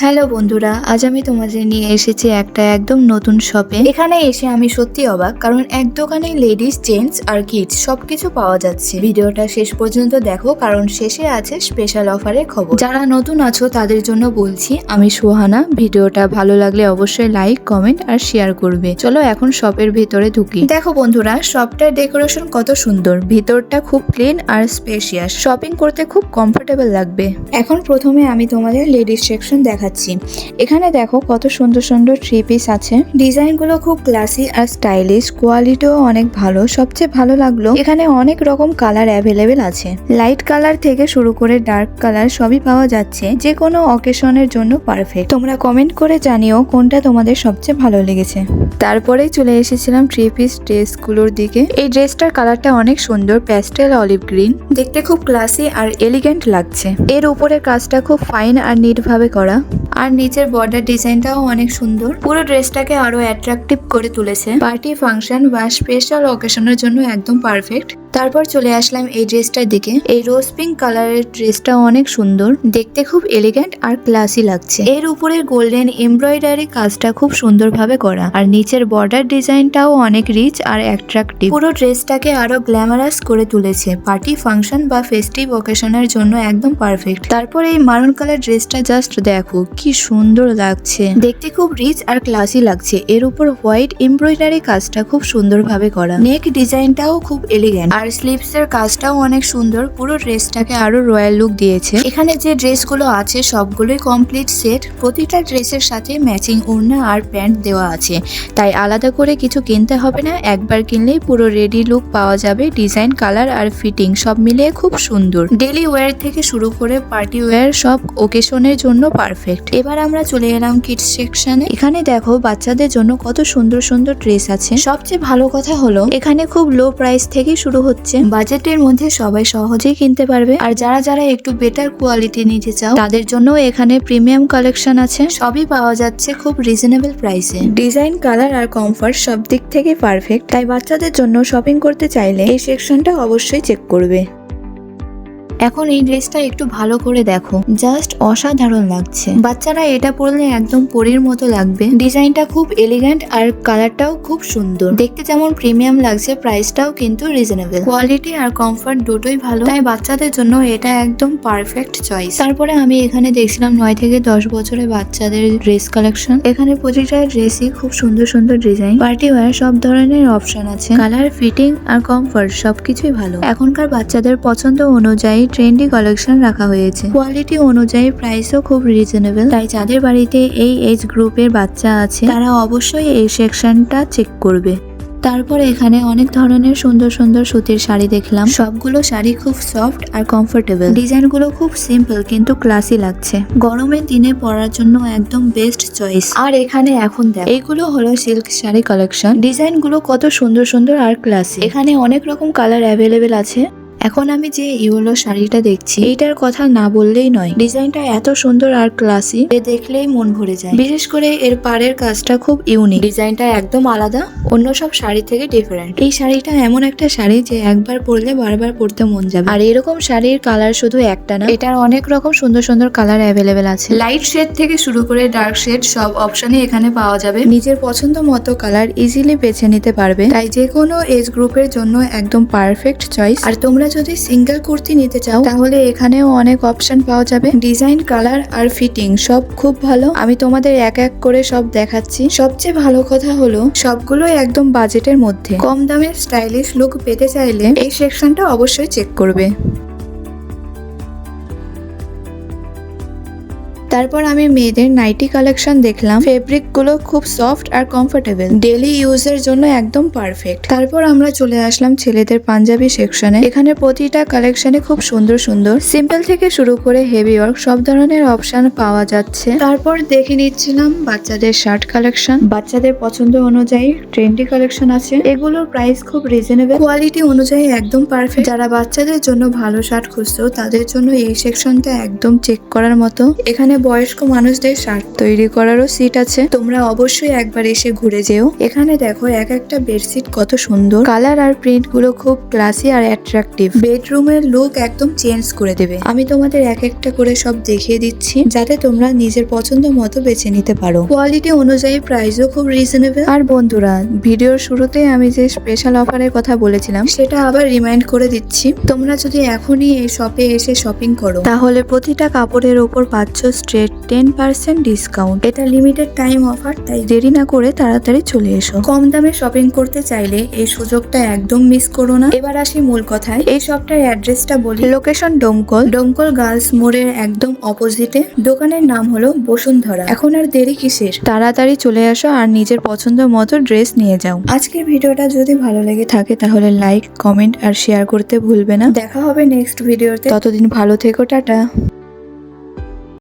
Hello বন্ধুরা, আজ আমি তোমাদের নিয়ে এসেছি একটা একদম নতুন শপে। এখানে এসে আমি সত্যি অবাক, কারণ এক দোকানে লেডিস, জেন্টস আর কিডস সবকিছু পাওয়া যাচ্ছে। ভিডিওটা শেষ পর্যন্ত দেখো, কারণ শেষে আছে স্পেশাল অফারের খবর। যারা নতুন আছো তাদের জন্য বলছি, আমি সোহানা। ভিডিওটা ভালো লাগলে অবশ্যই লাইক, কমেন্ট আর শেয়ার করবে। চলো এখন শপের ভিতরে ঢুকি। দেখো বন্ধুরা, শপটার ডেকোরেশন কত সুন্দর। ভিতরটা খুব ক্লিন আর স্পেশিয়াস। শপিং করতে খুব কমফোর্টেবল লাগবে। এখন প্রথমে আমি তোমাদের লেডিস সেকশন দেখাচ্ছি। এখানে দেখো কত সুন্দর সুন্দর থ্রি পিস আছে। ডিজাইনগুলো খুব ক্লাসি আর স্টাইলিশ, কোয়ালিটিও অনেক ভালো। সবচেয়ে ভালো লাগলো এখানে অনেক রকম কালার অ্যাভেলেবেল আছে। লাইট কালার থেকে শুরু করে ডার্ক কালার সবই পাওয়া যাচ্ছে, যে কোনো অকেশনের জন্য পারফেক্ট। তোমরা কমেন্ট করে জানিও কোনটা তোমাদের সবচেয়ে ভালো লেগেছে। তারপরেই চলে এসেছিলাম থ্রি পিস ড্রেসগুলোর দিকে। এই ড্রেসটার কালারটা অনেক সুন্দর, প্যাস্টেল অলিভ গ্রিন। দেখতে খুব ক্লাসি আর এলিগেন্ট লাগছে। এর উপরের কাজটা খুব ফাইন আর নিট ভাবে করা, আর নিচের বর্ডার ডিজাইনটাও অনেক সুন্দর। পুরো ড্রেসটাকে আরো অ্যাট্রাকটিভ করে তুলেছে। পার্টি, ফাংশন বা স্পেশাল অকেশনের জন্য একদম পারফেক্ট। তারপর চলে আসলাম এই ড্রেসটার দিকে। এই রোজ পিঙ্ক কালারের ড্রেসটা অনেক সুন্দর, দেখতে খুব এলিগেন্ট আর ক্লাসি লাগছে। এর উপরের গোল্ডেন এমব্রয়ডারি কাজটা খুব সুন্দরভাবে করা, আর নিচের বর্ডার ডিজাইনটাও অনেক রিচ আর অ্যাট্রাকটিভ। পুরো ড্রেসটাকে আরো গ্ল্যামারাস করে তুলেছে। পার্টি, ফাংশন বা ফেস্টিভ অকেশনের জন্য একদম পারফেক্ট। তারপর এই মারুন কালার ড্রেসটা জাস্ট দেখো কি সুন্দর লাগছে, দেখতে খুব রিচ আর ক্লাসি লাগছে। এর উপর হোয়াইট এমব্রয়ডারি কাজটা খুব সুন্দরভাবে করা, নেক ডিজাইনটাও খুব এলিগেন্ট, আর স্লিভস এর কাজটাও অনেক সুন্দর। পুরো ড্রেসটাকে আরো রয়্যাল লুক দিয়েছে। এখানে যে ড্রেসগুলো আছে সবগুলোই কমপ্লিট সেট। প্রতিটা ড্রেসের সাথে ম্যাচিং ওড়না আর প্যান্ট দেওয়া আছে, তাই আলাদা করে কিছু কিনতে হবে না। একবার কিনলেই পুরো রেডি লুক পাওয়া যাবে। ডিজাইন, কালার আর ফিটিং সব মিলিয়ে খুব সুন্দর। ডেলি ওয়্যার থেকে শুরু করে পার্টি ওয়্যার সব ওকেশনের জন্য পারফেক্ট। এবার আমরা চলে এলাম কিডস সেকশনে। এখানে দেখো বাচ্চাদের জন্য কত সুন্দর সুন্দর ড্রেস আছে। সবচেয়ে ভালো কথা হলো এখানে খুব লো প্রাইস থেকে শুরু হচ্ছে। বাজেটের মধ্যে সবাই সহজেই কিনতে পারবে। আর যারা যারা একটু বেটার কোয়ালিটি নিতে চাও তাদের জন্য এখানে প্রিমিয়াম কালেকশন আছে। সবই পাওয়া যাচ্ছে খুব রিজনেবল প্রাইসে। ডিজাইন, কালার আর কমফর্ট সব দিক থেকে পারফেক্ট। তাই বাচ্চাদের জন্য শপিং করতে চাইলে এই সেকশনটা অবশ্যই চেক করবে। এখন এই ড্রেসটা একটু ভালো করে দেখো, জাস্ট অসাধারণ লাগছে। বাচ্চারা এটা পরলে একদম পরীর মতো লাগবে। ডিজাইনটা খুব এলিগেন্ট আর কালারটাও খুব সুন্দর। দেখতে যেমন প্রিমিয়াম লাগছে, প্রাইসটাও কিন্তু রিজনেবল। কোয়ালিটি আর কমফর্ট দুটোই ভালো, তাই বাচ্চাদের জন্য এটা একদম পারফেক্ট চয়েস। তারপরে আমি এখানে দেখছিলাম 9 থেকে 10 বছরের বাচ্চাদের ড্রেস কালেকশন। এখানে প্রতিটা ড্রেসই খুব সুন্দর সুন্দর ডিজাইন, পার্টি ওয়্যার সব ধরনের অপশন আছে। কালার, ফিটিং আর কমফর্ট সবকিছুই ভালো। এখনকার বাচ্চাদের পছন্দ অনুযায়ী ট্রেন্ডি কালেকশন রাখা হয়েছে। কোয়ালিটি অনুযায়ী প্রাইসও খুব রিজনেবল, তাই যাদের বাড়িতে এই এজ গ্রুপের বাচ্চা আছে তারা অবশ্যই এই সেকশনটা চেক করবে। তারপর এখানে অনেক ধরনের সুন্দর সুন্দর সুতির শাড়ি দেখলাম। সবগুলো শাড়ি খুব সফট আর কমফোর্টেবল। ডিজাইনগুলো খুব সিম্পল কিন্তু ক্লাসি লাগছে। গরমের দিনে পরার জন্য একদম বেস্ট চয়েস। আর এখানে এখন দেখ, এইগুলো হলো সিল্ক শাড়ি কালেকশন। ডিজাইনগুলো কত সুন্দর সুন্দর আর ক্লাসি। এখানে অনেক রকম কালার অ্যাভেলেবেল আছে। এখন আমি যে ইয়েলো শাড়িটা দেখছি, এইটার কথা না বললেই নয়। ডিজাইনটা এত সুন্দর আর ক্লাসি, দেখলেই মন ভরে যায়। বিশেষ করে এর পাড়ের কাজটা খুব ইউনিক। ডিজাইনটা একদম আলাদা, অন্য সব শাড়ি থেকে ডিফারেন্ট। এই শাড়িটা এমন একটা শাড়ি যে একবার পরলে বারবার পরতে মন যাবে। আর এরকম শাড়ির কালার শুধু একটা না, এটার অনেক রকম সুন্দর সুন্দর কালার অ্যাভেলেবেল আছে। লাইট শেড থেকে শুরু করে ডার্ক শেড সব অপশনই এখানে পাওয়া যাবে। নিজের পছন্দ মতো কালার ইজিলি বেছে নিতে পারবে, তাই যে কোনো এজ গ্রুপের জন্য একদম পারফেক্ট চয়েস। আর তোমরা যদি সিঙ্গেল কুর্তি নিতে চাও তাহলে এখানেও অনেক অপশন পাওয়া যাবে। ডিজাইন, কালার আর ফিটিং সব খুব ভালো। আমি তোমাদের এক এক করে সব দেখাচ্ছি। সবচেয়ে ভালো কথা হলো সবগুলোই একদম বাজেটের মধ্যে। কম দামে স্টাইলিশ লুক পেতে চাইলে এই সেকশনটা অবশ্যই চেক করবে। তারপর আমি মেয়েদের নাইটি কালেকশন দেখলাম। ফেব্রিক গুলো খুব সফট আর কমফোর্টেবল, ডেলি ইউজের জন্য একদম পারফেক্ট। তারপর আমরা চলে আসলাম ছেলেদের পাঞ্জাবি সেকশনে। এখানে প্রতিটা কালেকশনে খুব সুন্দর সুন্দর সিম্পল থেকে শুরু করে হেভি ওয়ার্ক সব ধরনের অপশন পাওয়া যাচ্ছে। তারপর দেখে নিচ্ছিলাম বাচ্চাদের শার্ট কালেকশন। বাচ্চাদের পছন্দ অনুযায়ী ট্রেন্ডি কালেকশন আছে। এগুলোর প্রাইস খুব রিজনেবল, কোয়ালিটি অনুযায়ী একদম পারফেক্ট। যারা বাচ্চাদের জন্য ভালো শার্ট খুঁজছো তাদের জন্য এই সেকশনটা একদম চেক করার মতো। এখানে বয়স্ক মানুষদের শার্ট তৈরি করারও সিট আছে, তোমরা অবশ্যই একবার এসে ঘুরে যেও। এখানে দেখো এক একটা বেডশিট কত সুন্দর, কালার আর প্রিন্ট গুলো খুব ক্লাসি আর অ্যাট্রাকটিভ, বেডরুমের লুক একদম চেঞ্জ করে দেবে। আমি তোমাদের এক একটা করে সব দেখিয়ে দিচ্ছি যাতে তোমরা নিজের পছন্দ মতো বেছে নিতে পারো। কোয়ালিটি অনুযায়ী প্রাইসও খুব রিজনেবল। আর বন্ধুরা, ভিডিওর শুরুতে আমি যে স্পেশাল অফারের কথা বলেছিলাম সেটা আবার রিমাইন্ড করে দিচ্ছি। তোমরা যদি এখনই এই শপে এসে শপিং করো তাহলে প্রতিটা কাপড়ের ওপর পাচ্ছ স্ট্রেট 10% ডিসকাউন্ট। এটা লিমিটেড টাইম অফার, তাই দেরি না করে তাড়াতাড়ি চলে এসো। কম দামে শপিং করতে চাইলে এই সুযোগটা একদম মিস করো না। এবার আসি মূল কথায়। এই শপটার অ্যাড্রেসটা বলি। লোকেশন ডোমকল গার্লস মোড়ের একদম অপোজিটে। দোকানের নাম হলো বসুন্ধরা। এখন আর দেরি কিসের, তাড়াতাড়ি চলে আসো আর নিজের পছন্দ মতো ড্রেস নিয়ে যাও। আজকের ভিডিওটা যদি ভালো লেগে থাকে তাহলে লাইক, কমেন্ট আর শেয়ার করতে ভুলবে না। দেখা হবে নেক্সট ভিডিওতে, ততদিন ভালো থেকো, টাটা।